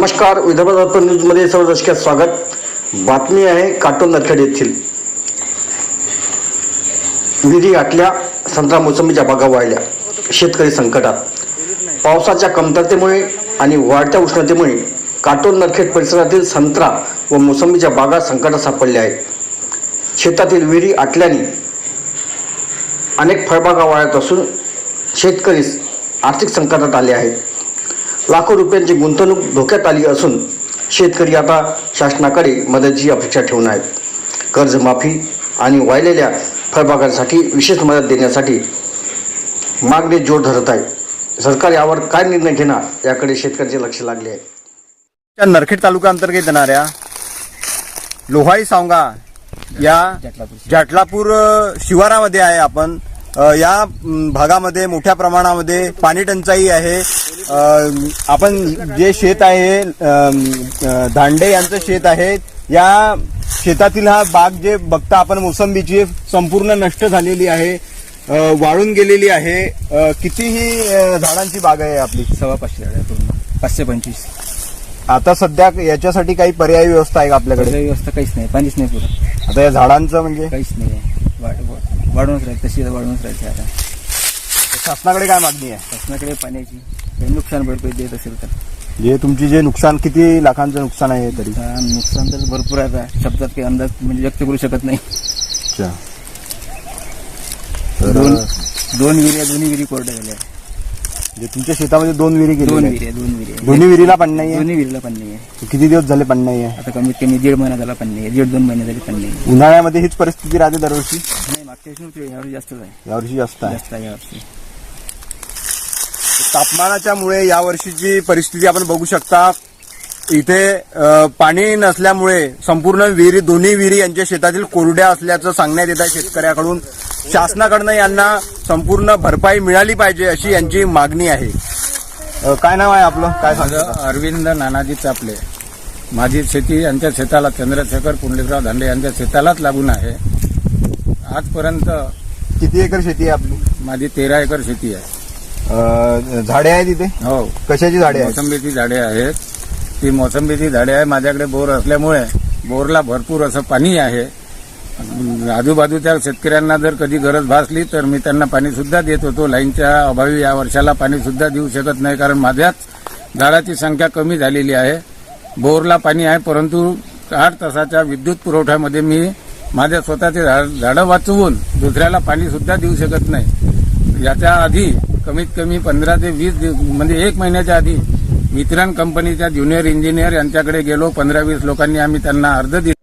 नमस्कार. विदर्भ दर्पण न्यूजमध्ये सर्व दर्शकांचं स्वागत. बातमी आहे काटोल नरखेड येथील. विहिरी गाठल्या, संत्रा मोसंबीच्या बागा वाळल्या, शेतकरी संकटात. पावसाच्या कमतरतेमुळे आणि वाढत्या उष्णतेमुळे काटोल नरखेड परिसरातील संत्रा व मोसंबीच्या बागा संकटात सापडल्या आहेत. शेतातील विहिरी आटल्याने अनेक फळबागा वाळत असून शेतकरी आर्थिक संकटात आले आहेत. लाखो रुपयांची गुंतवणूक धोक्यात आली असून शेतकरी आता शासनाकडे मदतीची अपेक्षा ठेवून आहेत. कर्जमाफी आणि वाळलेल्या फळबागांसाठी विशेष मदत देण्यासाठी मागणी जोर धरत आहे. सरकार यावर काय निर्णय घेणार याकडे शेतकऱ्यांचे लक्ष लागले आहे. नरखेड तालुका अंतर्गत येणाऱ्या लोहाई सांगा या जाटलापूर शिवारामध्ये आहे आपण. या भागामध्ये मोठ्या प्रमाणामध्ये पाणी टंचाई आहे. आपण जे शेत आहे धांडे यांचं शेत आहे. या शेतातील हा बाग जे बघता आपण मोसंबीची संपूर्ण नष्ट झालेली आहे, वाळून गेलेली आहे. कितीही झाडांची बाग आहे आपली? 525 झाडं पूर्ण 525. आता सध्या याच्यासाठी काही पर्यायी व्यवस्था आहे का आपल्याकडे? व्यवस्था काहीच नाही, पाणीच नाही पुरं. आता या झाडांचं म्हणजे काहीच नाही, वाढूनच राहील, तशी वाढूनच राहायची. आता शासनाकडे काय मागणी आहे? शासनाकडे पाण्याची काही नुकसान भरपाई देत असेल तर. जे तुमची जे नुकसान, किती लाखांचं नुकसान आहे तरी? नुकसान तर भरपूर आहे. आता शब्दात काही अंदाज म्हणजे व्यक्त करू शकत नाही. दोन विहिरी, दोन्ही विहिरी कोरड्या झाल्या. म्हणजे तुमच्या शेतामध्ये 2 विहिरी गेली? 2 विहिरी. दोन्ही विहिरीला पाणी नाही आहे? दोन्ही विहिरीला पाणी नाही आहे. किती दिवस झाले पाणी नाही आहे? आता कमीत कमी 1.5 महिना झाला पाणी नाही, 1.5-2 महिने झाले पाणी नाही. उन्हाळ्यामध्ये हीच परिस्थिती राहते दरवर्षी? नाही, मागच्या वर्षी नव्हती, यावर्षी जास्तच आहे. यावर्षी जास्त आहे. जास्त आहे यावर्षी. तापमानाच्यामुळे यावर्षीची परिस्थिती आपण बघू शकता. इथे पाणी नसल्यामुळे संपूर्ण विहिरी, दोन्ही विहिरी यांच्या शेतातील कोरड्या असल्याचं सांगण्यात येत आहे शेतकऱ्याकडून. शासनाकडनं यांना संपूर्ण भरपाई मिळाली पाहिजे अशी यांची मागणी आहे. काय नाव आहे आपलं? काय सांगा? अरविंद नानाजी चापले. माझी शेती यांच्या शेताला, चंद्रशेखर पुंडलिकराव धांडे यांच्या शेतालाच लागून आहे. आजपर्यंत किती एकर शेती आहे आपली? माझी 13 एकर शेती आहे. झाडे आहेत तिथे? हो. कशाची झाडे आहेत? मोसंबीची झाडे आहेत. ती मोसंबीची झाडे आहे. माझ्याकडे बोर असल्यामुळे बोरला भरपूर असं पाणी आहे. आजूबाजूच्या शेतकऱ्यांना जर कधी गरज भासली तर मी त्यांना पाणी सुद्धा देत होतो. लाईनच्या अभावी या वर्षाला पाणी सुद्धा देऊ शकत नाही, कारण माझ्याच झाडाची संख्या कमी झालेली आहे. बोरला पाणी आहे, परंतु 8 तासाच्या विद्युत पुरवठ्यामध्ये मी माझ्या स्वतःचे झाडं वाचवून दुसऱ्याला पाणी सुद्धा देऊ शकत नाही. याच्या आधी कमीत कमी 15 ते 20 म्हणजे 1 महिन्याच्या आधी वितरण कंपनीच्या ज्युनियर इंजिनियर यांच्याकडे गेलो. 15-20 लोकांनी आम्ही त्यांना अर्ज दिले.